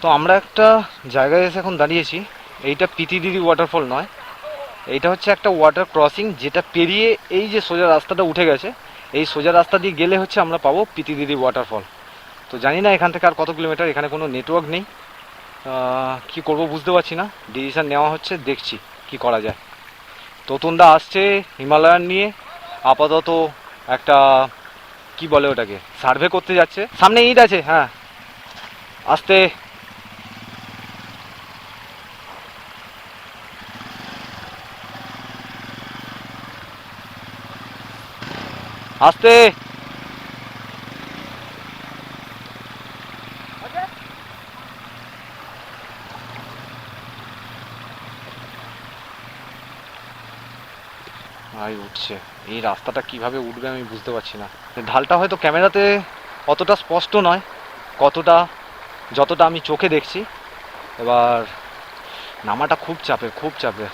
তো আমরা একটা জায়গায় এসে এখন দাঁড়িয়েছি। এইটা পিতিদিদি ওয়াটারফল নয়, এইটা হচ্ছে একটা ওয়াটার ক্রসিং, যেটা পেরিয়ে এই যে সোজা রাস্তাটা উঠে গেছে, এই সোজা রাস্তা দিয়ে গেলে হচ্ছে আমরা পাবো পিতিদিদি ওয়াটারফল। তো জানি না এখান থেকে আর কত কিলোমিটার, এখানে কোনো নেটওয়ার্ক নেই। কি করব বুঝতে পারছি না, ডিসিশন নেওয়া হচ্ছে, দেখছি কি করা যায়। ততুনদা আসছে হিমালয়ান নিয়ে, আপাতত একটা কি বলে ওটাকে সার্ভে করতে যাচ্ছে। সামনে ঈদ আছে, হ্যাঁ আসতে। আসতে ভাই উঠছে। এই রাস্তাটা কিভাবে উঠবে আমি বুঝতে পারছি না। ঢালটা হয়তো ক্যামেরাতে অতটা স্পষ্ট নয়, কতটা যতটা আমি চোখে দেখছি। এবার নামাটা খুব চাপের, খুব চাপের।